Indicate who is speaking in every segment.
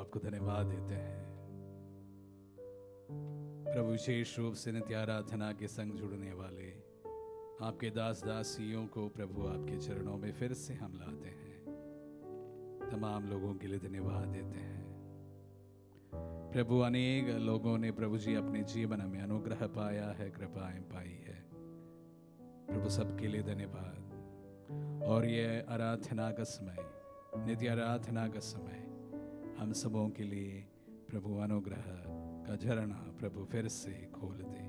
Speaker 1: आपको धन्यवाद देते हैं प्रभु। विशेष रूप से नित्य आराधना के संग जुड़ने वाले आपके दास दासियों को प्रभु आपके चरणों में फिर से हम लाते हैं। तमाम लोगों के लिए धन्यवाद देते हैं प्रभु। अनेक लोगों ने प्रभु जी अपने जीवन में अनुग्रह पाया है, कृपाएं पाई है प्रभु, सबके लिए धन्यवाद। और ये आराधना का समय, नित्य आराधना का समय हम सबों के लिए प्रभु अनुग्रह का झरना प्रभु फिर से खोल दे।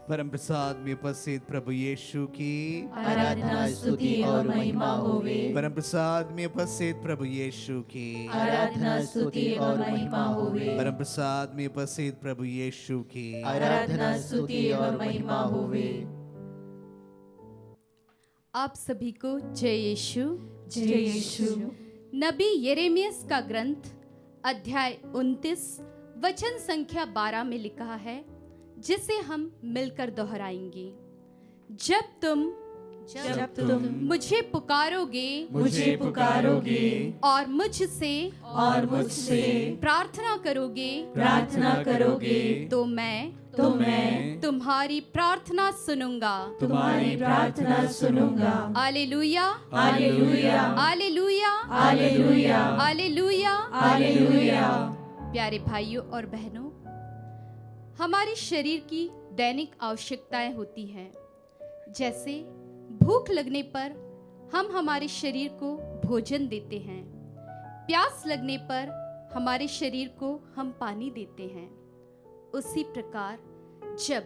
Speaker 1: परम प्रसाद में उपस्थित प्रभु यीशु की
Speaker 2: आराधना स्तुति और महिमा होवे।
Speaker 1: परम प्रसाद में उपस्थित प्रभु यीशु की
Speaker 2: आराधना स्तुति और महिमा होवे।
Speaker 1: परम प्रसाद में उपस्थित प्रभु यीशु की
Speaker 2: आराधना स्तुति और महिमा होवे।
Speaker 3: आप सभी को जय यीशु।
Speaker 2: जय यीशु।
Speaker 3: नबी यिर्मयाह का ग्रंथ अध्याय 29 वचन संख्या 12 में लिखा है, जिसे हम मिलकर दोहराएंगे। जब तुम मुझे पुकारोगे और मुझसे प्रार्थना करोगे तो मैं तुम्हारी प्रार्थना सुनूंगा। Hallelujah, hallelujah, hallelujah, hallelujah, hallelujah, hallelujah. प्यारे भाइयों और बहनों, हमारे शरीर की दैनिक आवश्यकताएं होती हैं। जैसे भूख लगने पर हम हमारे शरीर को भोजन देते हैं, प्यास लगने पर हमारे शरीर को हम पानी देते हैं। उसी प्रकार जब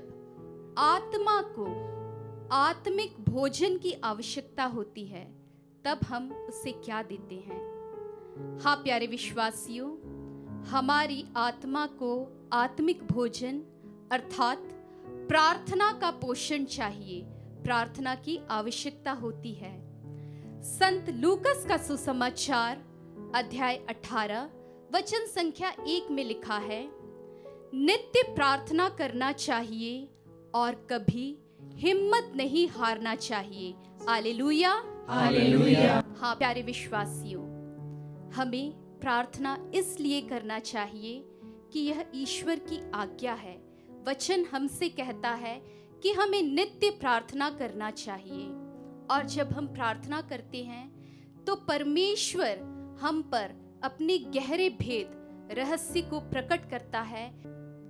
Speaker 3: आत्मा को आत्मिक भोजन की आवश्यकता होती है, तब हम उसे क्या देते हैं? हाँ प्यारे विश्वासियों, हमारी आत्मा को आत्मिक भोजन अर्थात प्रार्थना का पोषण चाहिए, प्रार्थना की आवश्यकता होती है। संत लूकस का सुसमाचार अध्याय 18 वचन संख्या 1 में लिखा है, नित्य प्रार्थना करना चाहिए और कभी हिम्मत नहीं हारना चाहिए। Hallelujah, hallelujah. हाँ प्यारे विश्वासियों, हमें प्रार्थना इसलिए करना चाहिए कि यह ईश्वर की आज्ञा है। वचन हमसे कहता है कि हमें नित्य प्रार्थना करना चाहिए। और जब हम प्रार्थना करते हैं तो परमेश्वर हम पर अपने गहरे भेद रहस्य को प्रकट करता है।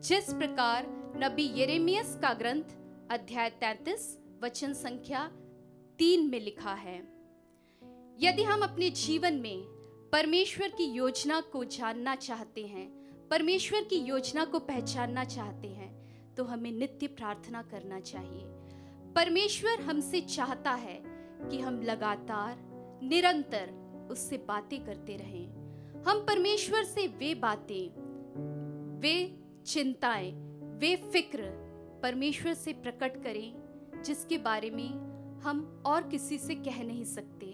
Speaker 3: जिस प्रकार नबी यिर्मयाह का ग्रंथ अध्याय 33 वचन संख्या 3 में लिखा है, यदि हम अपने जीवन में परमेश्वर की योजना को जानना चाहते हैं, परमेश्वर की योजना को पहचानना चाहते हैं, तो हमें नित्य प्रार्थना करना चाहिए। परमेश्वर हमसे चाहता है कि हम लगातार निरंतर उससे बातें करते रहें। हम परमेश्वर से वे बातें, वे चिंताएं, वे फिक्र परमेश्वर से प्रकट करें जिसके बारे में हम और किसी से कह नहीं सकते।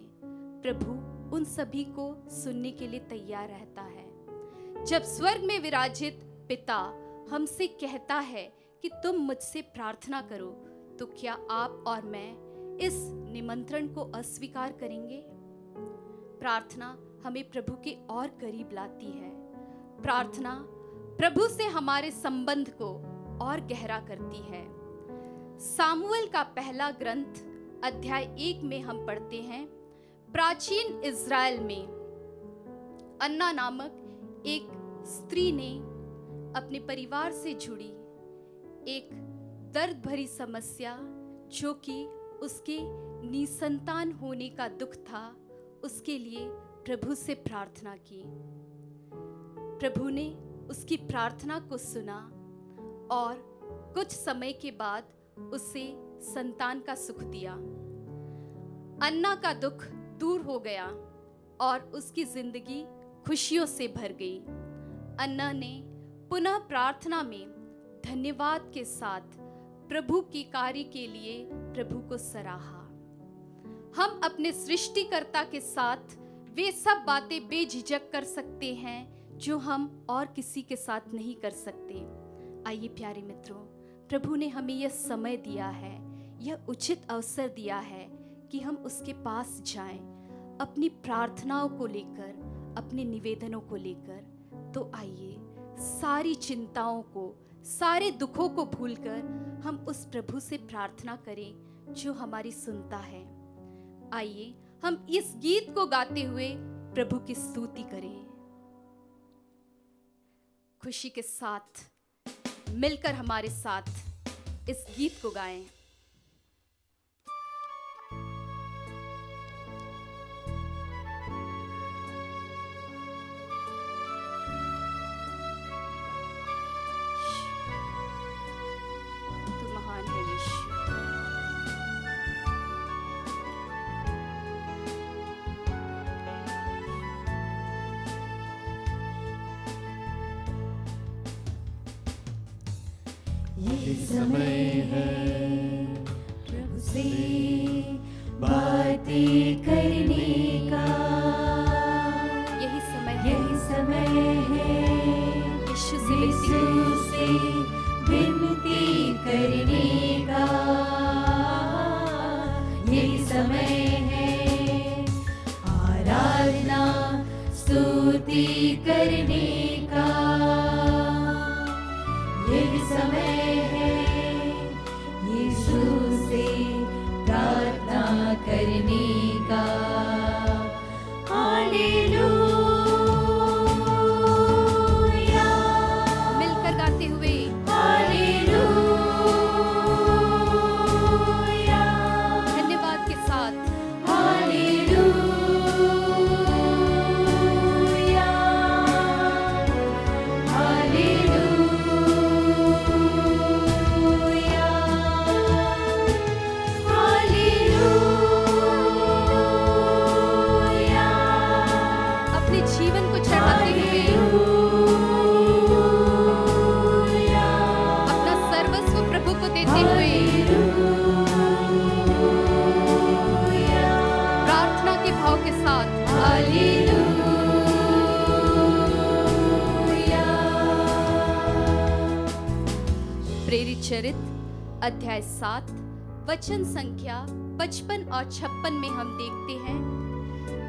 Speaker 3: प्रभु उन सभी को सुनने के लिए तैयार रहता है। जब स्वर्ग में विराजित पिता हमसे कहता है कि तुम मुझसे प्रार्थना करो, तो क्या आप और मैं इस निमंत्रण को अस्वीकार करेंगे? प्रार्थना हमें प्रभु के और करीब लाती है। प्रार्थना प्रभु से हमारे संबंध को और गहरा करती है। सामुएल का पहला ग्रंथ अध्याय 1 में हम पढ़ते हैं, प्राचीन इज़राइल में अन्ना नामक एक स्त्री ने अपने परिवार से जुड़ी एक दर्द भरी समस्या, जो कि उसके निसंतान होने का दुख था, उसके लिए प्रभु से प्रार्थना की। प्रभु ने उसकी प्रार्थना को सुना और कुछ समय के बाद उसे संतान का सुख दिया। अन्ना का दुख दूर हो गया और उसकी जिंदगी खुशियों से भर गई। अन्ना ने पुनः प्रार्थना में धन्यवाद के साथ प्रभु के कार्य के लिए प्रभु को सराहा। हम अपने सृष्टिकर्ता के साथ वे सब बातें बेझिझक कर सकते हैं जो हम और किसी के साथ नहीं कर सकते। आइए प्यारे मित्रों, प्रभु ने हमें यह समय दिया है, यह उचित अवसर दिया है कि हम उसके पास जाएं, अपनी प्रार्थनाओं को लेकर, अपने निवेदनों को लेकर। तो आइए सारी चिंताओं को, सारे दुखों को भूलकर हम उस प्रभु से प्रार्थना करें जो हमारी सुनता है। आइए हम इस गीत को गाते हुए प्रभु की स्तुति करें। खुशी के साथ मिलकर हमारे साथ इस गीत को गाएं। तू महान है यीशु।
Speaker 2: ये समय है प्रभु से बातें करने का,
Speaker 3: यही समय है,
Speaker 2: यही समय है
Speaker 3: यीशु से
Speaker 2: यीशु से विनती करने का। यही समय है आराधना स्तुति करने का। यही समय है यीशु से प्रार्थना करने का। हालेलुया।
Speaker 3: मिलकर गाते हुए
Speaker 2: हालेलुया।
Speaker 3: धन्यवाद के साथ
Speaker 2: हालेलुया। हालेलुया। हालेलुया।
Speaker 3: अपने जीवन को चढ़ाते हुए, अपना सर्वस्व प्रभु को देते हुए प्रार्थना के भाव के साथ प्रेरित चरित्र अध्याय 7 वचन संख्या 55 और 56 में हम देखते हैं,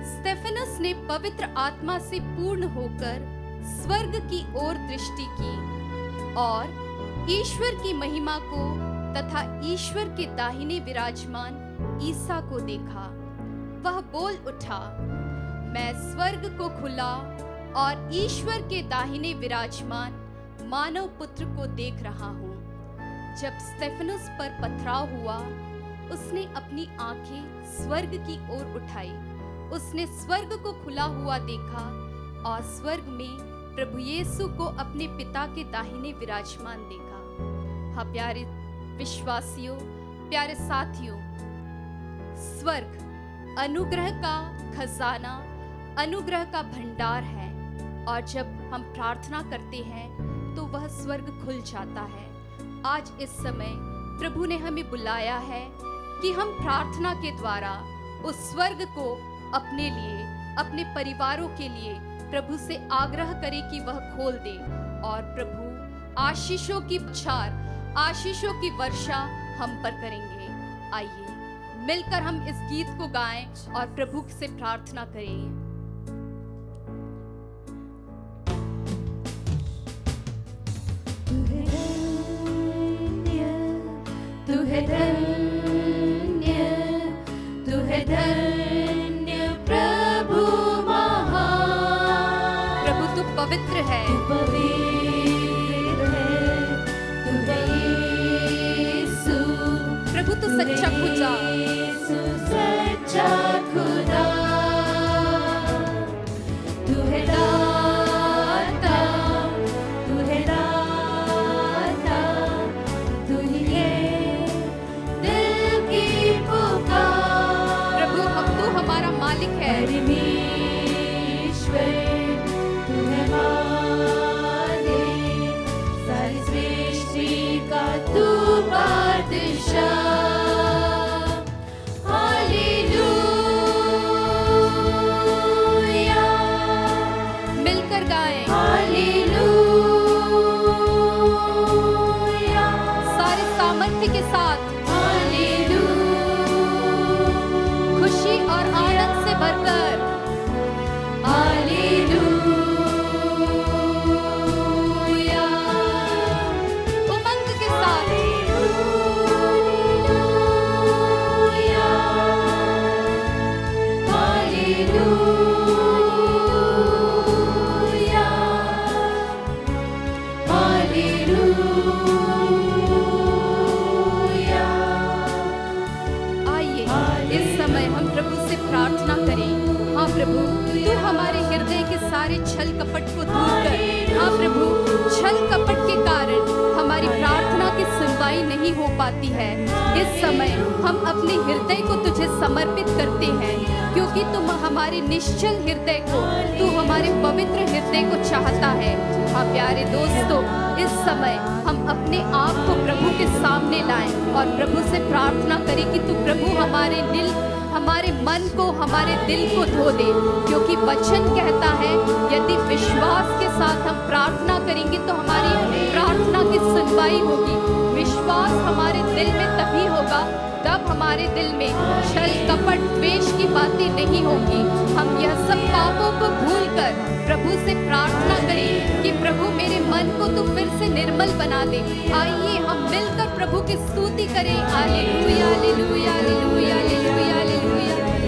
Speaker 3: स्टेफनस ने पवित्र आत्मा से पूर्ण होकर स्वर्ग की ओर दृष्टि की और ईश्वर की महिमा को तथा ईश्वर के दाहिने विराजमान ईसा को देखा। वह बोल उठा, मैं स्वर्ग को खुला और ईश्वर के दाहिने विराजमान मानव पुत्र को देख रहा हूँ। जब स्टेफनस पर पथराव हुआ, उसने अपनी आंखें स्वर्ग की ओर उठाई। उसने स्वर्ग को खुला हुआ देखा और स्वर्ग में प्रभु यीशु को अपने पिता के दाहिने विराजमान देखा। हाँ प्यारे विश्वासियों, प्यारे साथियों, स्वर्ग अनुग्रह का खजाना, अनुग्रह का भंडार है। और जब हम प्रार्थना करते हैं तो वह स्वर्ग खुल जाता है। आज इस समय प्रभु ने हमें बुलाया है कि हम प्रार्थना के द्वारा उस स्वर्ग को अपने लिए, अपने परिवारों के लिए प्रभु से आग्रह करें कि वह खोल दे, और प्रभु आशीषों की बौछार, आशीषों की वर्षा हम पर करेंगे। आइए मिलकर हम इस गीत को गाएं और प्रभु से प्रार्थना करें।
Speaker 2: तू है धन्य, तू है धन्य प्रभु महान।
Speaker 3: प्रभु तू पवित्र है,
Speaker 2: पवित्र है, तू है यीशु।
Speaker 3: प्रभु तू सच्चा खुदा,
Speaker 2: यीशु सच्चा खुदा। तू है दाता, तू है दाता, तू ही है दिल की पुकार।
Speaker 3: प्रभु अब तू हमारा मालिक है।
Speaker 2: परमेश्वर तू है मालिक, सारी सृष्टि का तू बादशाह।
Speaker 3: मिलकर गाएं सारे सामर्थ्य के साथ, खुशी और आनंद से भरकर। उमंग के साथ, आइए इस समय हम प्रभु से प्रार्थना करें। हाँ प्रभु, तू हमारे हृदय के सारे छल कपट को दूर कर। हाँ प्रभु, छल कपट के कारण हमारी प्रार्थना की सुनवाई नहीं हो पाती है। इस समय हम अपने हृदय को तुझे समर्पित करते हैं, क्योंकि तुम हमारे निश्चल हृदय को, तू हमारे पवित्र हृदय को चाहता है। हाँ प्यारे दोस्तों, इस समय हम अपने आप को प्रभु के सामने लाएं और प्रभु से प्रार्थना करें कि तू प्रभु हमारे दिल, हमारे मन को, हमारे दिल को धो दे, क्योंकि वचन कहता है यदि विश्वास के साथ हम प्रार्थना करेंगे तो हमारी प्रार्थना की सुनवाई होगी। विश्वास हमारे दिल में तभी होगा तब हमारे दिल में छल कपट द्वेष की बातें नहीं होगी। हम यह सब पापों को भूलकर प्रभु से प्रार्थना करें कि प्रभु मेरे मन को तू फिर से निर्मल बना दे। आइए हम मिलकर प्रभु की स्तुति करें। Hallelujah hallelujah hallelujah hallelujah hallelujah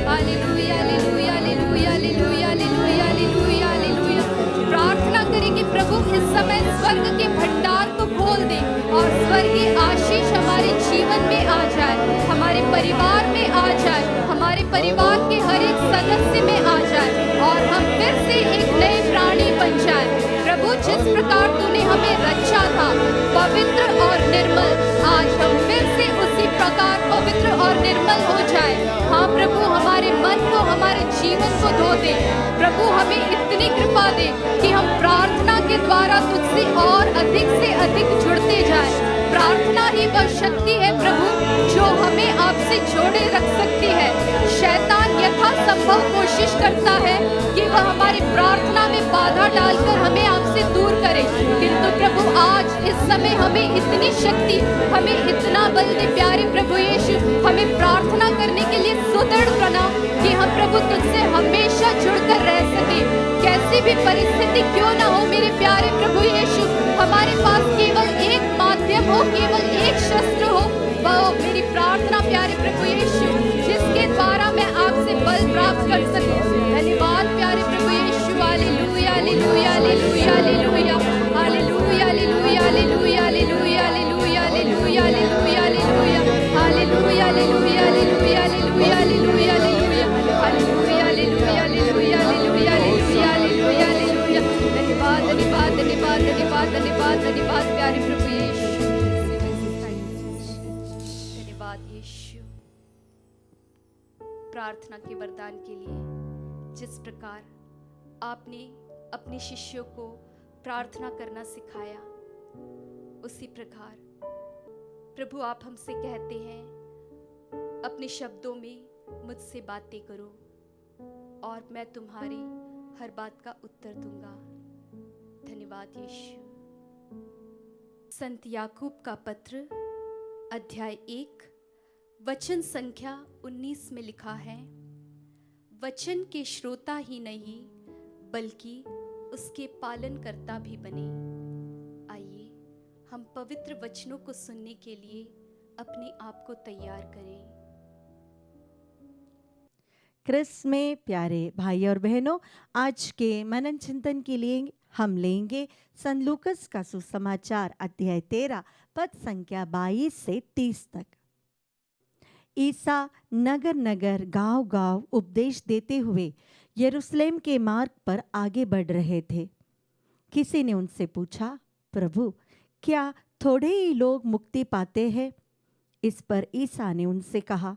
Speaker 3: hallelujah hallelujah hallelujah hallelujah hallelujah hallelujah. प्रार्थना करें कि प्रभु इस समय स्वर्ग के भंडार को खोल दे और स्वर्गीय आशीष हमारे जीवन में आ जाए, हमारे परिवार में आ जाए, हमारे परिवार के हर एक सदस्य में आ जाए और हम फिर से एक नए प्राणी बन जाए। प्रभु जिस प्रकार तूने हमें रचा था पवित्र और निर्मल, आज हम फिर से उसी प्रकार पवित्र और निर्मल हो जाए। हाँ प्रभु, हमारे मन को, हमारे जीवन को धो दे। प्रभु हमें इतनी कृपा दे कि हम प्रार्थना के द्वारा तुझसे और अधिक से अधिक जुड़ते जाए। प्रार्थना ही वह शक्ति है प्रभु जो हमें आपसे जोड़े रख सकती है। शैतान यथासंभव कोशिश करता है कि वह हमारी प्रार्थना में बाधा डालकर हमें आपसे दूर करे, किंतु प्रभु आज इस समय हमें इतनी शक्ति, हमें इतना बल दे प्यारे प्रभु यीशु, हमें प्रार्थना करने के लिए सुदृढ़ बना कि हम प्रभु तुझसे हमेशा जुड़कर रह सके। कैसी भी परिस्थिति क्यों ना हो मेरे प्यारे प्रभु यीशु, हमारे पास केवल एक माध्यम हो, केवल एक शस्त्र हो, वह मेरी प्रार्थना प्यारे प्रभु यीशु, जिसके द्वारा मैं आपसे बल प्राप्त कर सकूं। धन्यवाद प्यारे प्रभु यीशु। Hallelujah hallelujah hallelujah hallelujah hallelujah hallelujah hallelujah hallelujah hallelujah hallelujah प्रार्थना के वरदान के लिए। जिस प्रकार आपने अपने शिष्यों को प्रार्थना करना सिखाया, उसी प्रकार प्रभु आप हमसे कहते हैं, अपने शब्दों में मुझसे बातें करो और मैं तुम्हारी हर बात का उत्तर दूंगा। धन्यवाद यीशु। संत याकूब का पत्र अध्याय 1 वचन संख्या 19 में लिखा है, वचन के श्रोता ही नहीं बल्कि उसके पालनकर्ता भी बने। आइए हम पवित्र वचनों को सुनने के लिए अपने आप को तैयार करें।
Speaker 4: क्रिस्त में प्यारे भाई और बहनों, आज के मनन चिंतन के लिए हम लेंगे संत लूकस का सुसमाचार अध्याय 13 पद संख्या 22 से 30 तक। ईसा नगर नगर गांव गांव उपदेश देते हुए यरूशलेम के मार्ग पर आगे बढ़ रहे थे। किसी ने उनसे पूछा, प्रभु क्या थोड़े ही लोग मुक्ति पाते हैं? इस पर ईसा ने उनसे कहा,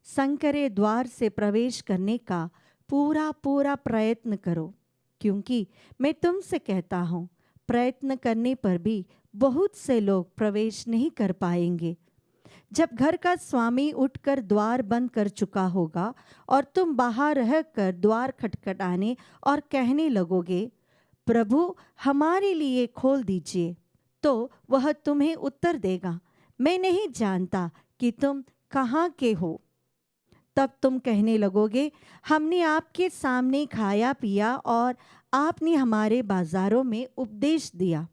Speaker 4: संकरे द्वार से प्रवेश करने का पूरा पूरा प्रयत्न करो, क्योंकि मैं तुमसे कहता हूँ प्रयत्न करने पर भी बहुत से लोग प्रवेश नहीं कर पाएंगे। जब घर का स्वामी उठकर द्वार बंद कर चुका होगा और तुम बाहर रहकर द्वार खटखटाने और कहने लगोगे, प्रभु हमारे लिए खोल दीजिए, तो वह तुम्हें उत्तर देगा, मैं नहीं जानता कि तुम कहाँ के हो। तब तुम कहने लगोगे, हमने आपके सामने खाया पिया और आपने हमारे बाजारों में उपदेश दिया।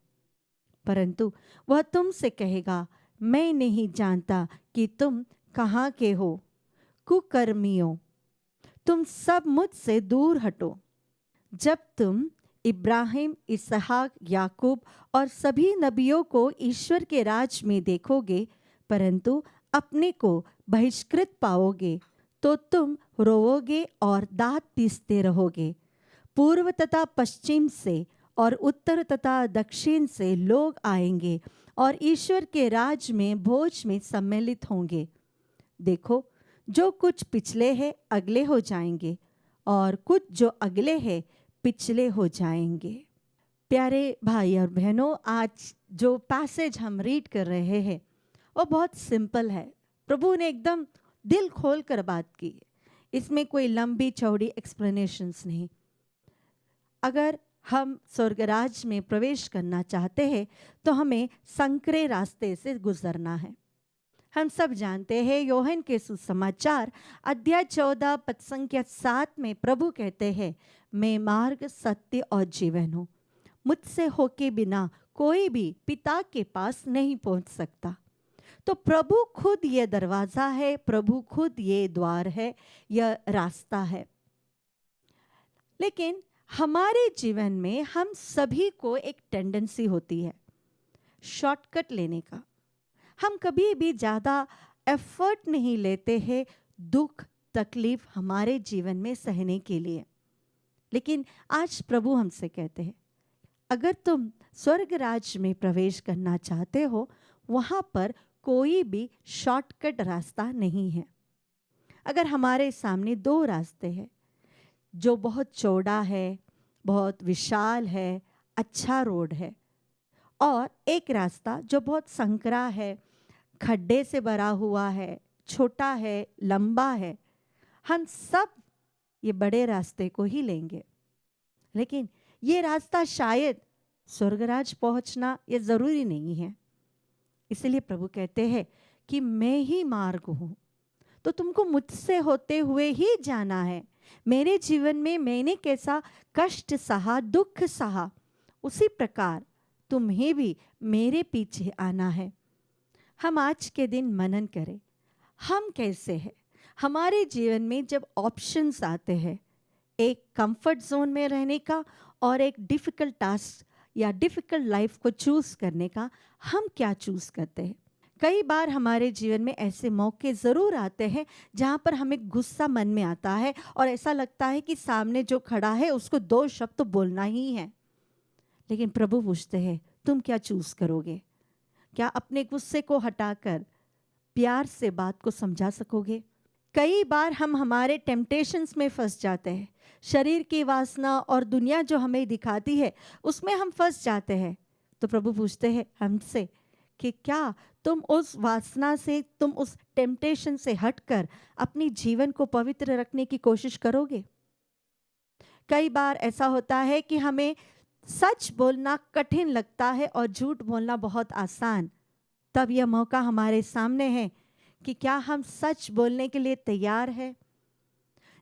Speaker 4: परंतु वह तुमसे कहेगा, मैं नहीं जानता कि तुम कहाँ के हो। कुकर्मियों, तुम सब मुझसे दूर हटो। जब तुम इब्राहिम, इसहाक, याकूब और सभी नबियों को ईश्वर के राज में देखोगे, परंतु अपने को बहिष्कृत पाओगे, तो तुम रोओगे और दांत पीसते रहोगे। पूर्व तथा पश्चिम से और उत्तर तथा दक्षिण से लोग आएंगे और ईश्वर के राज में भोज में सम्मिलित होंगे। देखो, जो कुछ पिछले हैं अगले हो जाएंगे, और कुछ जो अगले हैं पिछले हो जाएंगे। प्यारे भाई और बहनों, आज जो पैसेज हम रीड कर रहे हैं वो बहुत सिंपल है। प्रभु ने एकदम दिल खोल कर बात की, इसमें कोई लंबी चौड़ी एक्सप्लेनेशंस नहीं। अगर हम स्वर्गराज में प्रवेश करना चाहते हैं तो हमें संकरे रास्ते से गुजरना है। हम सब जानते हैं, योहन के सुसमाचार अध्याय 14 पद संख्या 7 में प्रभु कहते हैं, मैं मार्ग, सत्य और जीवन हूँ, मुझसे होके बिना कोई भी पिता के पास नहीं पहुँच सकता। तो प्रभु खुद ये दरवाज़ा है, प्रभु खुद ये द्वार है, यह रास्ता है। लेकिन हमारे जीवन में हम सभी को एक टेंडेंसी होती है शॉर्टकट लेने का। हम कभी भी ज़्यादा एफर्ट नहीं लेते हैं दुख तकलीफ हमारे जीवन में सहने के लिए। लेकिन आज प्रभु हमसे कहते हैं, अगर तुम स्वर्ग राज्य में प्रवेश करना चाहते हो, वहाँ पर कोई भी शॉर्टकट रास्ता नहीं है। अगर हमारे सामने 2 रास्ते हैं, जो बहुत चौड़ा है, बहुत विशाल है, अच्छा रोड है, और एक रास्ता जो बहुत संकरा है, खड्डे से भरा हुआ है, छोटा है, लंबा है, हम सब ये बड़े रास्ते को ही लेंगे। लेकिन ये रास्ता शायद स्वर्गराज पहुंचना ये ज़रूरी नहीं है। इसलिए प्रभु कहते हैं कि मैं ही मार्ग हूँ, तो तुमको मुझसे होते हुए ही जाना है। मेरे जीवन में मैंने कैसा कष्ट सहा, दुख सहा, उसी प्रकार तुम्हें भी मेरे पीछे आना है। हम आज के दिन मनन करें, हम कैसे हैं। हमारे जीवन में जब ऑप्शंस आते हैं, एक कंफर्ट जोन में रहने का और एक डिफ़िकल्ट टास्क या डिफ़िकल्ट लाइफ को चूज़ करने का, हम क्या चूज़ करते हैं। कई बार हमारे जीवन में ऐसे मौके ज़रूर आते हैं जहाँ पर हमें गुस्सा मन में आता है और ऐसा लगता है कि सामने जो खड़ा है उसको 2 शब्द तो बोलना ही है। लेकिन प्रभु पूछते हैं, तुम क्या चूज़ करोगे? क्या अपने गुस्से को हटाकर प्यार से बात को समझा सकोगे? कई बार हम हमारे टेम्पटेशंस में फंस जाते हैं, शरीर की वासना और दुनिया जो हमें दिखाती है उसमें हम फंस जाते हैं। तो प्रभु पूछते हैं हमसे कि क्या तुम उस वासना से, तुम उस टेम्पटेशन से हटकर अपनी जीवन को पवित्र रखने की कोशिश करोगे? कई बार ऐसा होता है कि हमें सच बोलना कठिन लगता है और झूठ बोलना बहुत आसान। तब यह मौका हमारे सामने है कि क्या हम सच बोलने के लिए तैयार हैं?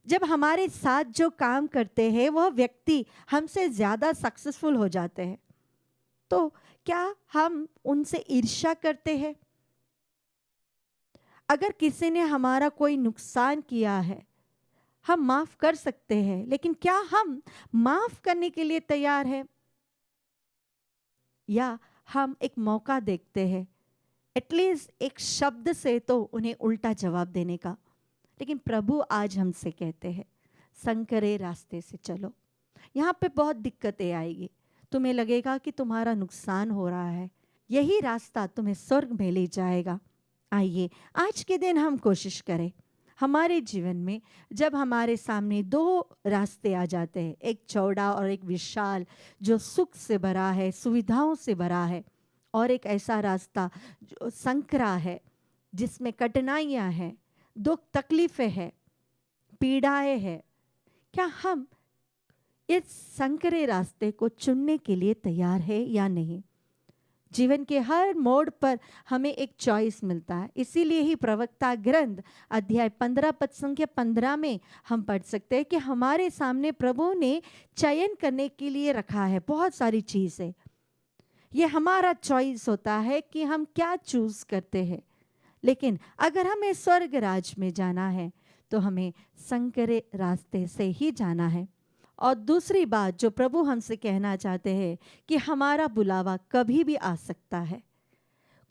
Speaker 4: जब हमारे साथ जो काम करते हैं वह व्यक्ति हमसे ज़्यादा सक्सेसफुल हो जाते हैं, तो क्या हम उनसे ईर्ष्या करते हैं? अगर किसी ने हमारा कोई नुकसान किया है, हम माफ कर सकते हैं, लेकिन क्या हम माफ करने के लिए तैयार हैं? या हम एक मौका देखते हैं, एटलीस्ट एक शब्द से तो उन्हें उल्टा जवाब देने का। लेकिन प्रभु आज हमसे कहते हैं संकरे रास्ते से चलो। यहाँ पे बहुत दिक्कतें आएगी, तुम्हें लगेगा कि तुम्हारा नुकसान हो रहा है, यही रास्ता तुम्हें स्वर्ग में ले जाएगा। आइए आज के दिन हम कोशिश करें, हमारे जीवन में जब हमारे सामने दो रास्ते आ जाते हैं, एक चौड़ा और एक विशाल जो सुख से भरा है, सुविधाओं से भरा है, और एक ऐसा रास्ता जो संकरा है, जिसमें कठिनाइयाँ हैं, दुख तकलीफें हैं, पीड़ाएं हैं, क्या हम इस संकरे रास्ते को चुनने के लिए तैयार है या नहीं? जीवन के हर मोड़ पर हमें एक चॉइस मिलता है। इसीलिए ही प्रवक्ता ग्रंथ अध्याय 15 पद संख्या 15 में हम पढ़ सकते हैं कि हमारे सामने प्रभु ने चयन करने के लिए रखा है बहुत सारी चीज़ें। ये हमारा चॉइस होता है कि हम क्या चूज करते हैं। लेकिन अगर हमें स्वर्ग राज में जाना है तो हमें संकरे रास्ते से ही जाना है। और दूसरी बात जो प्रभु हमसे कहना चाहते हैं कि हमारा बुलावा कभी भी आ सकता है।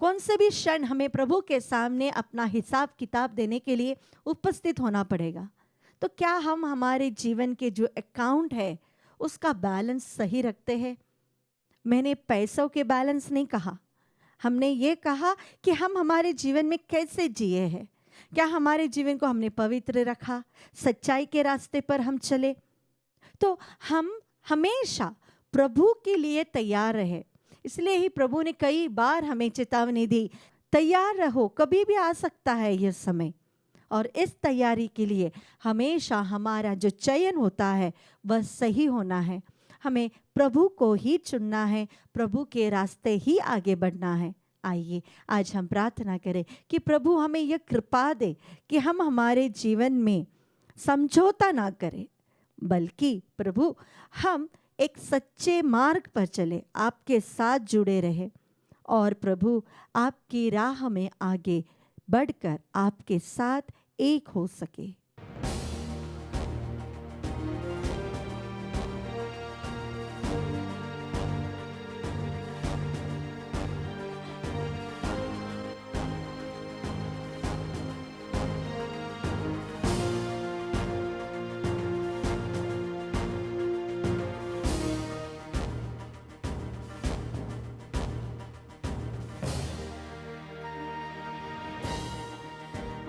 Speaker 4: कौन से भी क्षण हमें प्रभु के सामने अपना हिसाब किताब देने के लिए उपस्थित होना पड़ेगा। तो क्या हम हमारे जीवन के जो अकाउंट है उसका बैलेंस सही रखते हैं? मैंने पैसों के बैलेंस नहीं कहा, हमने ये कहा कि हम हमारे जीवन में कैसे जिए हैं। क्या हमारे जीवन को हमने पवित्र रखा, सच्चाई के रास्ते पर हम चले? तो हम हमेशा प्रभु के लिए तैयार रहे। इसलिए ही प्रभु ने कई बार हमें चेतावनी दी, तैयार रहो, कभी भी आ सकता है यह समय। और इस तैयारी के लिए हमेशा हमारा जो चयन होता है वह सही होना है। हमें प्रभु को ही चुनना है, प्रभु के रास्ते ही आगे बढ़ना है। आइए आज हम प्रार्थना करें कि प्रभु हमें यह कृपा दे कि हम हमारे जीवन में समझौता ना करें, बल्कि प्रभु हम एक सच्चे मार्ग पर चले, आपके साथ जुड़े रहे और प्रभु आपकी राह में आगे बढ़कर आपके साथ एक हो सके।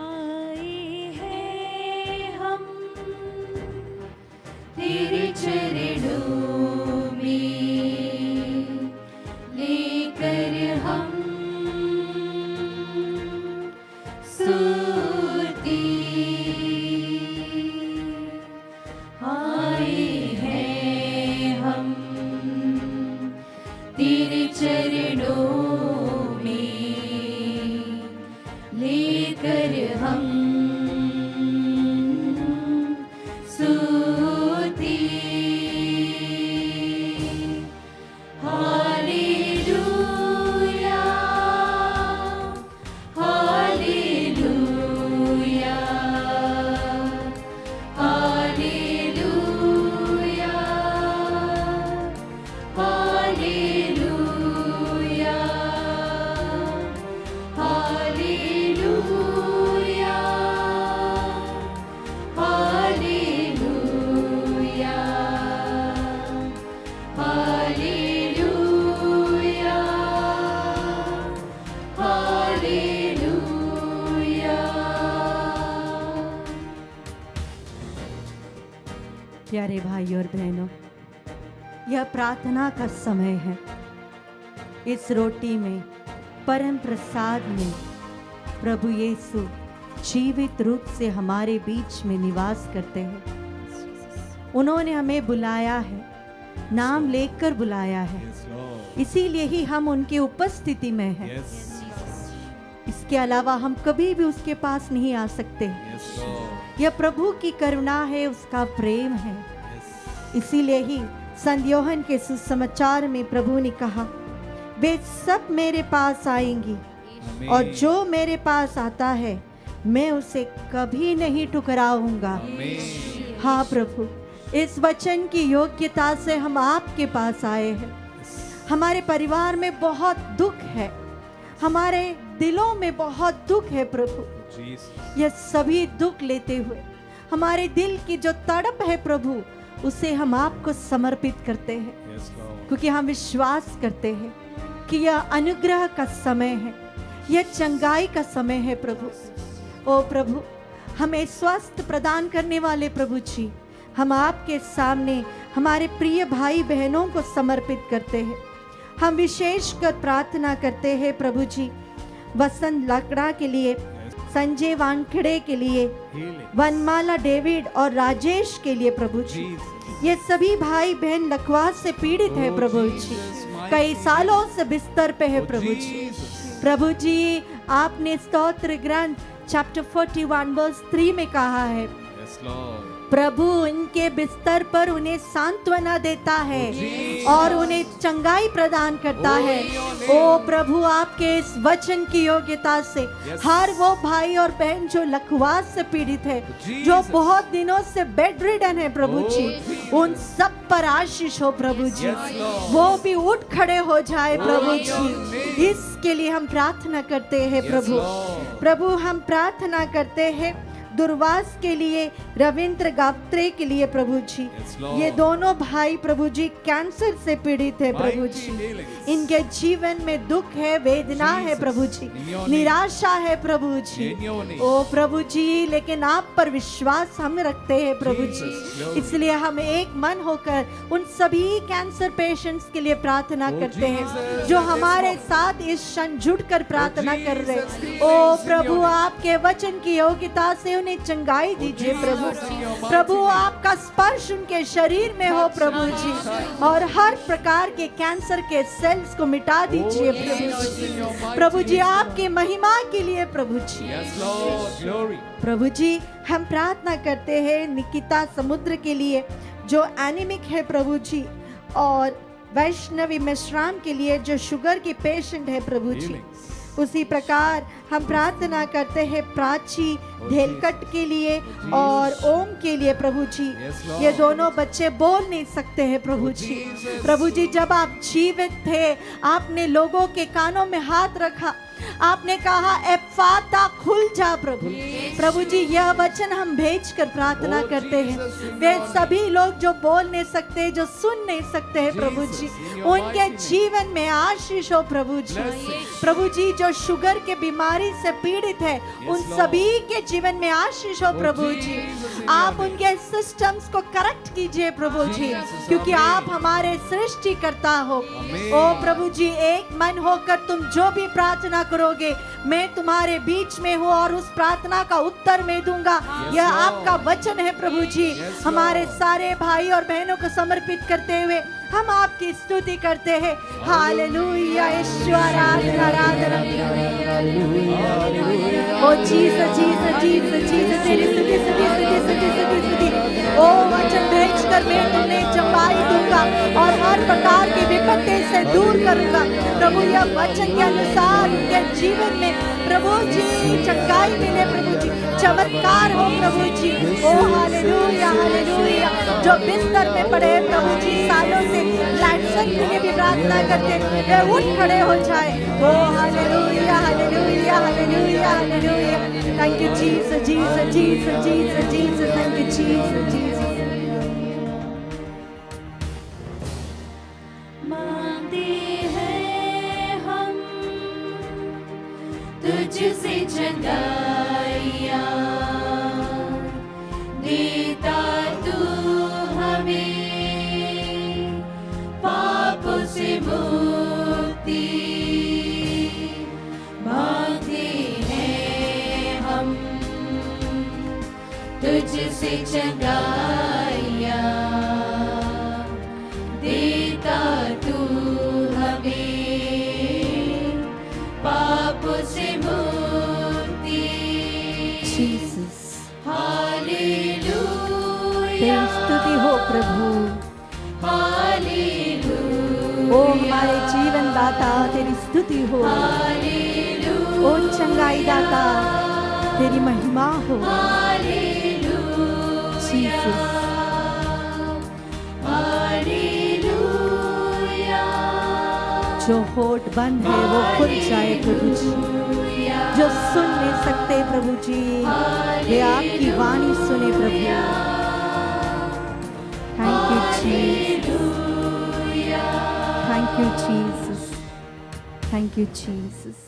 Speaker 2: आई है
Speaker 4: प्यारे भाई और बहनों, यह प्रार्थना का समय है। इस रोटी में, परम प्रसाद में प्रभु यीशु जीवित रूप से हमारे बीच में निवास करते हैं। उन्होंने हमें बुलाया है, नाम लेकर बुलाया है,
Speaker 1: Yes, Lord.
Speaker 4: इसीलिए ही हम उनकी उपस्थिति में हैं।
Speaker 1: Yes.
Speaker 4: इसके अलावा हम कभी भी उसके पास नहीं आ सकते।
Speaker 1: Yes, Lord.
Speaker 4: यह प्रभु की करुणा है, उसका प्रेम है।
Speaker 1: Yes.
Speaker 4: इसीलिए ही संत योहन के सुसमाचार में प्रभु ने कहा, वे सब मेरे पास आएंगी
Speaker 1: Amen.
Speaker 4: और जो मेरे पास आता है मैं उसे कभी नहीं ठुकराऊंगा।
Speaker 1: Amen.
Speaker 4: हाँ प्रभु, इस वचन की योग्यता से हम आपके पास आए हैं। हमारे परिवार में बहुत दुख है, हमारे दिलों में बहुत दुख है प्रभु।
Speaker 1: Jesus.
Speaker 4: यह सभी दुख लेते हुए हमारे दिल की जो तड़प है प्रभु, उसे हम आपको समर्पित करते हैं,
Speaker 1: Yes, Lord.
Speaker 4: क्योंकि हम विश्वास करते हैं कि यह अनुग्रह का समय है, यह चंगाई का समय है प्रभु। ओ प्रभु, हमें स्वस्थ प्रदान करने वाले प्रभु जी, हम आपके सामने हमारे प्रिय भाई बहनों को समर्पित करते हैं। हम विशेषकर प्रार्थना करते हैं प्रभु जी, वसंत लकड़ा के लिए, संजय वानखेड़े के लिए,
Speaker 1: Healing.
Speaker 4: वनमाला डेविड और राजेश के लिए प्रभु जी।
Speaker 1: Jesus.
Speaker 4: ये सभी भाई बहन लकवा से पीड़ित है
Speaker 1: Oh,
Speaker 4: प्रभु जी,
Speaker 1: Jesus, my
Speaker 4: कई
Speaker 1: God.
Speaker 4: सालों से बिस्तर पे है
Speaker 1: Oh,
Speaker 4: प्रभु जी।
Speaker 1: Jesus.
Speaker 4: प्रभु जी, आपने स्तोत्र ग्रंथ चैप्टर 41 वर्स 3 में कहा है,
Speaker 1: Yes, Lord.
Speaker 4: प्रभु उनके बिस्तर पर उन्हें सांत्वना देता है
Speaker 1: Jesus.
Speaker 4: और उन्हें चंगाई प्रदान करता
Speaker 1: Oh,
Speaker 4: है।
Speaker 1: your name.
Speaker 4: ओ प्रभु, आपके इस वचन की योग्यता से
Speaker 1: Yes.
Speaker 4: हर वो भाई और बहन जो लकवास से पीड़ित है,
Speaker 1: Jesus.
Speaker 4: जो बहुत दिनों से बेड रिडन है प्रभु
Speaker 1: Oh,
Speaker 4: जी,
Speaker 1: Jesus.
Speaker 4: उन सब पर आशीष हो प्रभु जी।
Speaker 1: Yes, Lord.
Speaker 4: वो भी उठ खड़े हो जाए
Speaker 1: Oh,
Speaker 4: Prabhu
Speaker 1: your
Speaker 4: ji.
Speaker 1: name.
Speaker 4: इसके लिए हम प्रार्थना करते हैं
Speaker 1: Yes,
Speaker 4: प्रभु।
Speaker 1: Lord.
Speaker 4: प्रभु, हम प्रार्थना करते हैं दुर्वास के लिए, रविंद्र गात्रे के लिए प्रभु जी।
Speaker 1: Yes, Lord.
Speaker 4: ये दोनों भाई प्रभु जी कैंसर से पीड़ित है प्रभु
Speaker 1: Mighty
Speaker 4: जी।
Speaker 1: healings.
Speaker 4: इनके जीवन में दुख है, वेदना है
Speaker 1: Jesus.
Speaker 4: Prabhu ji,
Speaker 1: In your name.
Speaker 4: निराशा है प्रभु जी।
Speaker 1: In your name.
Speaker 4: ओ प्रभु जी, लेकिन आप पर विश्वास हम रखते हैं प्रभु
Speaker 1: Jesus,
Speaker 4: जी।
Speaker 1: glory.
Speaker 4: इसलिए हम एक मन होकर उन सभी कैंसर पेशेंट्स के लिए प्रार्थना
Speaker 1: Oh,
Speaker 4: करते हैं
Speaker 1: Jesus.
Speaker 4: जो
Speaker 1: Yes,
Speaker 4: हमारे
Speaker 1: Lord.
Speaker 4: साथ इस क्षण जुटकर प्रार्थना
Speaker 1: Jesus,
Speaker 4: कर रहे
Speaker 1: healings
Speaker 4: हैं।
Speaker 1: in
Speaker 4: O
Speaker 1: your
Speaker 4: Prabhu,
Speaker 1: name.
Speaker 4: आपके वचन की योग्यता से उन्हें चंगाई दीजिए
Speaker 1: Jesus,
Speaker 4: Prabhu.
Speaker 1: in your mighty
Speaker 4: Prabhu,
Speaker 1: name.
Speaker 4: आपका स्पर्श उनके शरीर में हो प्रभु जी, और हर प्रकार के कैंसर के सेल्स को मिटा दीजिए
Speaker 1: Oh,
Speaker 4: Prabhu
Speaker 1: Jesus, in
Speaker 4: ji.
Speaker 1: your mighty
Speaker 4: Prabhu ji,
Speaker 1: name.
Speaker 4: आपके महिमा के लिए प्रभु जी।
Speaker 1: Yes, Lord. Glory.
Speaker 4: प्रभु जी, हम प्रार्थना करते हैं निकिता समुद्र के लिए जो एनीमिक है प्रभु जी, और वैष्णवी मिश्राम के लिए जो शुगर की पेशेंट है प्रभु जी।
Speaker 1: Healings.
Speaker 4: उसी प्रकार हम प्रार्थना करते हैं प्राची धेलकट के लिए और ओम के लिए प्रभु जी।
Speaker 1: Yes, Lord.
Speaker 4: ये दोनों बच्चे बोल नहीं सकते हैं प्रभु
Speaker 1: Oh,
Speaker 4: जी।
Speaker 1: Jesus.
Speaker 4: प्रभु जी, जब आप जीवित थे, आपने लोगों के कानों में हाथ रखा, आपने कहा एफाता खुल जा प्रभु। प्रभु जी, यह वचन हम भेज कर प्रार्थना
Speaker 1: Oh,
Speaker 4: करते हैं।
Speaker 1: Jesus, in
Speaker 4: way
Speaker 1: your name.
Speaker 4: सभी लोग जो बोल नहीं सकते, जो सुन नहीं सकते हैं प्रभु
Speaker 1: Jesus,
Speaker 4: जी,
Speaker 1: in your
Speaker 4: उनके
Speaker 1: mighty name.
Speaker 4: जीवन में आशीष हो प्रभु जी।
Speaker 1: Blessings.
Speaker 4: प्रभु जी, जो शुगर के बीमारी से पीड़ित है, उन
Speaker 1: Lord.
Speaker 4: सभी के जीवन में आशीष हो
Speaker 1: Oh,
Speaker 4: प्रभु जी।
Speaker 1: Jesus, in your
Speaker 4: आप
Speaker 1: name.
Speaker 4: उनके सिस्टम्स को करेक्ट कीजिए प्रभु जी,
Speaker 1: Jesus,
Speaker 4: क्योंकि
Speaker 1: amen.
Speaker 4: आप हमारे सृष्टिकर्ता हो।
Speaker 1: Amen.
Speaker 4: ओ प्रभु जी, एक मन होकर तुम जो भी प्रार्थना करोगे, मैं तुम्हारे बीच में हूँ और उस प्रार्थना का उत्तर मैं दूंगा।
Speaker 1: Yes,
Speaker 4: यह
Speaker 1: Lord.
Speaker 4: आपका वचन है प्रभु जी।
Speaker 1: Yes,
Speaker 4: हमारे
Speaker 1: Lord.
Speaker 4: सारे भाई और बहनों को समर्पित करते हुए हम आपकी स्तुति करते हैं। हालेलुया, ईश्वर आराधना। ओ जीसस जीसस जीसस जीसस, तेरी स्तुति स्तुति स्तुति स्तुति स्तुति स्तुति। ओ वचन भेजकर मैं तुम्हें चंगाई दूंगा और हर प्रकार की विपत्ति से दूर करूंगा। प्रभु, यह वचन के अनुसार उनके जीवन में प्रभु जी चंगाई मिले प्रभु जी, चमत्कार हो प्रभु जी। ओ हालेलुया हालेलुया। जो बिस्तर में पड़े हैं प्रभु जी सालों से, लैंसन के लिए भी प्रार्थना करते हैं, वे उठ खड़े हो जाए। Oh hallelujah hallelujah hallelujah hallelujah. Thank you Jesus Jesus Jesus Jesus Jesus, thank you Jesus Jesus.
Speaker 2: मांगते हैं हम तुझसे चंगाइयाँ, देता तू तुझसे चंगाइया देता तू हमें पापों से मुक्ति।
Speaker 4: जीसस,
Speaker 2: हालेलुया
Speaker 4: तेरी स्तुति हो प्रभु।
Speaker 2: हालेलुया
Speaker 4: ओ हमारे जीवन दाता, तेरी स्तुति हो।
Speaker 2: हालेलुया
Speaker 4: ओ चंगाई दाता, तेरी महिमा हो। जीसस, जो होठ बंद है वो खुल जाए प्रभु जी। जो सुन नहीं सकते प्रभु जी, वे आपकी वाणी सुने प्रभु। Thank you Jesus, thank you Jesus, thank you Jesus.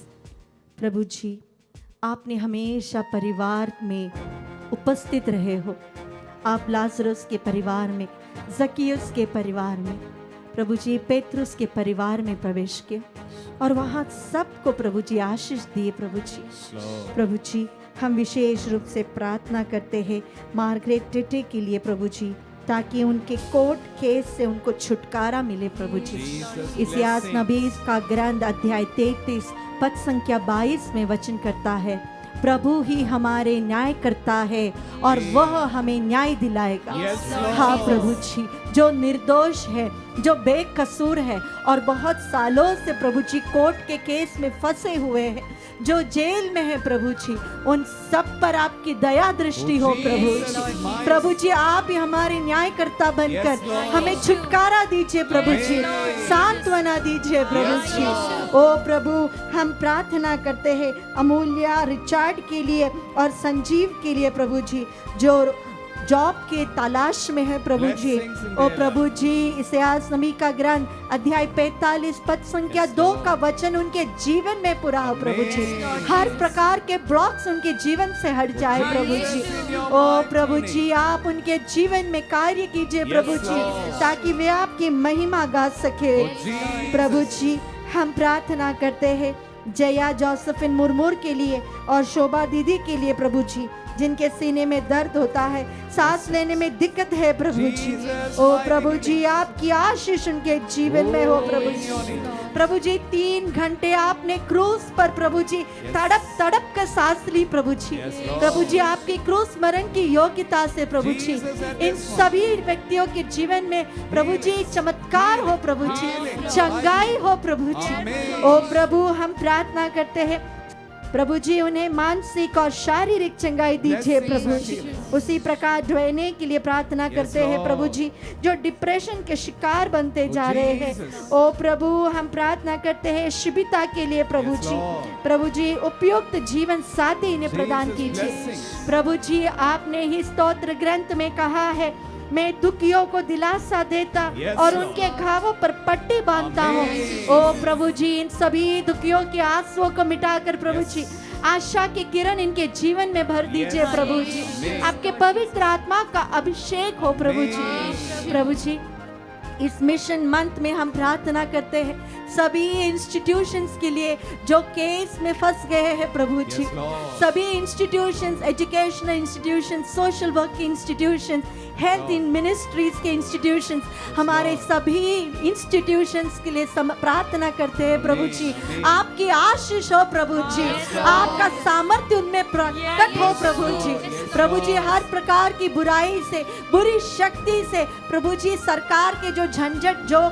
Speaker 4: प्रभु जी, आपने हमेशा परिवार में उपस्थित रहे हो। आप लाजरस के परिवार में, जकियुस के परिवार में, प्रभु जी पेत्रुस के परिवार में प्रवेश किया और वहाँ सबको प्रभु जी आशीष दिए प्रभु जी। प्रभु जी, हम विशेष रूप से प्रार्थना करते हैं मार्गरेट टिटे के लिए प्रभु जी, ताकि उनके कोर्ट केस से उनको छुटकारा मिले प्रभु जी। इसियास नबी का ग्रंथ अध्याय 33 पद संख्या 22 में वचन करता है, प्रभु ही हमारे न्याय करता है और वह हमें न्याय दिलाएगा। हाँ प्रभु जी, जो निर्दोष है, जो बेकसूर है और बहुत सालों से प्रभु जी कोर्ट के केस में फंसे हुए हैं, जो जेल में है प्रभु जी, उन सब पर आपकी दया दृष्टि हो प्रभु जी। प्रभु जी, आप ही हमारे न्यायकर्ता बनकर हमें छुटकारा दीजिए प्रभु जी, सांत्वना दीजिए प्रभु जी। ओ प्रभु, हम प्रार्थना करते हैं अमूल्या रिचार्ड के लिए और संजीव के लिए प्रभु जी, जो जॉब के तलाश में है प्रभु जी। ओ प्रभु जी, इसियास नबी का ग्रंथ अध्याय 45 पद संख्या 2 का वचन उनके जीवन में पूरा हो प्रभु जी। हर प्रकार के ब्लॉक्स उनके जीवन से हट जाए प्रभु जी। ओ प्रभु जी, आप उनके जीवन में कार्य कीजिए प्रभु जी, ताकि वे आपकी महिमा गा सके प्रभु जी। हम प्रार्थना करते हैं जया जोसेफिन मुर्मुर के लिए और शोभा दीदी के लिए प्रभु जी, जिनके सीने में दर्द होता है, सांस लेने में दिक्कत है प्रभु जी। ओ प्रभु जी, आपकी आशीष उनके जीवन में हो प्रभु जी। प्रभु जी, 3 घंटे आपने क्रूस पर प्रभु जी तड़प तड़प कर सांस ली प्रभु जी। प्रभु जी, आपकी क्रूस मरण की योग्यता से प्रभु जी इन सभी व्यक्तियों के जीवन में प्रभु जी चमत्कार हो प्रभु जी, चंगाई हो प्रभु जी। ओ प्रभु, हम प्रार्थना करते हैं प्रभु जी, उन्हें मानसिक और शारीरिक चंगाई दीजिए प्रभु जी। उसी प्रकार ड्वेने के लिए प्रार्थना करते हैं प्रभु जी, जो डिप्रेशन के शिकार बनते जा रहे हैं। ओ प्रभु, हम प्रार्थना करते हैं शिबिता के लिए प्रभु जी। प्रभु जी, उपयुक्त जीवन साथी इन्हें प्रदान कीजिए प्रभु जी। आपने ही स्तोत्र ग्रंथ में कहा है, मैं दुखियों को दिलासा देता और उनके घावों पर पट्टी बांधता हूँ। ओ प्रभु जी, इन सभी दुखियों के आंसुओं को मिटाकर प्रभु जी आशा की किरण इनके जीवन में भर दीजिए प्रभु जी। आपके पवित्र आत्मा का अभिषेक हो प्रभु जी। प्रभु जी, इस मिशन मंथ में हम प्रार्थना करते हैं सभी इंस्टीट्यूशंस के लिए जो केस में फंस गए हैं प्रभु जी। सभी institutions, educational institutions, social work की इंस्टीट्यूशंस, हेल्थ इन मिनिस्ट्रीज के इंस्टीट्यूशंस, हमारे सभी इंस्टीट्यूशंस के लिए प्रार्थना करते हैं प्रभु जी। आपकी आशीष हो प्रभु जी, आपका सामर्थ्य उनमें प्रकट हो प्रभु जी। प्रभु जी, हर प्रकार की बुराई से, बुरी शक्ति से प्रभु जी, सरकार के जो झंझट, जो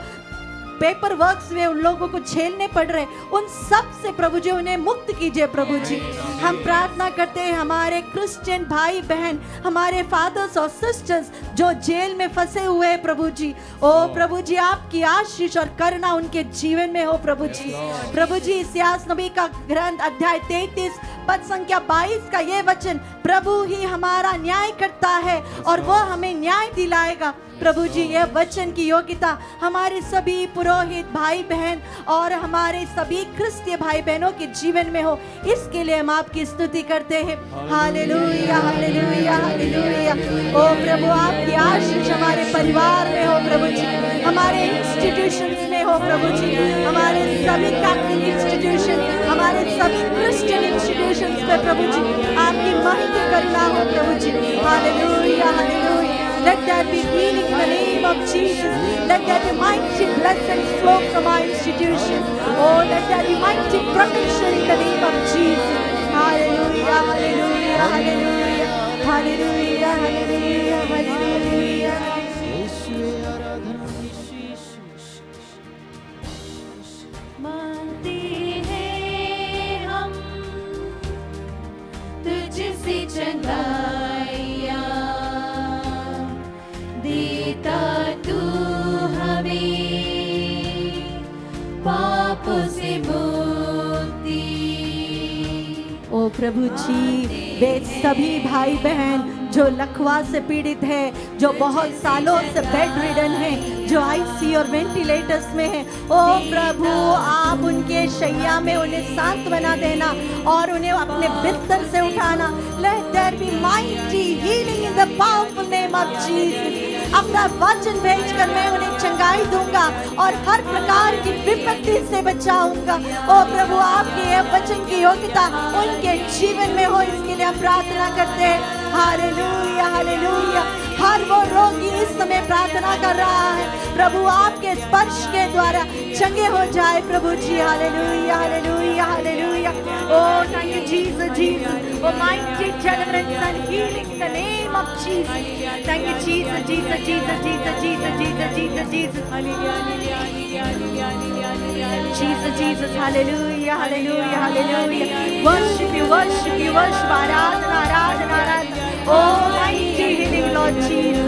Speaker 4: पेपर वर्क्स में उन लोगों को झेलने पड़ रहे, उन सब से प्रभु जी उन्हें मुक्त कीजिए प्रभु जी। हम प्रार्थना करते हैं हमारे क्रिश्चियन भाई बहन, हमारे फादर्स और सिस्टर्स जो जेल में फंसे हुए हैं प्रभु जी। ओ प्रभु जी, आपकी आशीष और करुणा उनके जीवन में हो प्रभु जी। प्रभु जी, इसियास नबी का ग्रंथ अध्याय 33 पद संख्या 22 का ये वचन, प्रभु ही हमारा न्याय करता है और वो हमें न्याय दिलाएगा। प्रभु जी, यह वचन की योग्यता हमारे सभी पुरोहित भाई बहन और हमारे सभी क्रिस्तीय भाई बहनों के जीवन में हो, इसके लिए हम आपकी स्तुति करते हैं। Hallelujah, hallelujah, hallelujah. ओ प्रभु, आपकी आशीष हमारे परिवार में हो प्रभु जी, हमारे इंस्टीट्यूशंस में हो प्रभु जी, हमारे सभी कैथोलिक इंस्टीट्यूशन, हमारे सभी क्रिश्चियन इंस्टीट्यूशंस पे प्रभु जी आपकी महिमा करना हो प्रभु जी। hallelujah, hallelujah. Let there be healing in the name of Jesus. Let there be mighty blessings flow from our institution. Oh, let there be mighty protection in the name of Jesus. Hallelujah, hallelujah, hallelujah, hallelujah, hallelujah, hallelujah.
Speaker 2: मानते हैं हम तुझसे चंगाइयाँ देता तू हमें पापों से मुक्ति।
Speaker 4: ओ प्रभु जी, वे सभी भाई बहन जो लकवा से पीड़ित है, जो बहुत सालों से बेड रिडन है, जो आईसी और वेंटिलेटर्स में है, ओ प्रभु आप उनके शैया में उन्हें सांत्वना देना और उन्हें अपने बिस्तर से उठाना। Let there be mighty healing in the powerful name of Jesus. अपना वचन भेजकर मैं उन्हें चंगाई दूंगा और हर प्रकार की विपत्ति से बचाऊंगा। ओ प्रभु आपके ये वचन की योग्यता उनके जीवन में हो, इसके लिए हम प्रार्थना करते हैं। Hallelujah, hallelujah. हर वो रोगी इस समय प्रार्थना कर रहा है, प्रभु आपके स्पर्श के द्वारा चंगे हो जाए प्रभु जी। Hallelujah, hallelujah, hallelujah. Oh, thank you, Jesus, Jesus. Oh, mighty deliverance and healing in the name of Jesus. Thank you, Jesus, Jesus, Jesus, Jesus, Jesus, Jesus, Jesus, Jesus. Jesus, Jesus, hallelujah, hallelujah, hallelujah. Worship you, worship you, worship. Aradhana, aradhana, aradhana. Oh, mighty healing, Lord Jesus.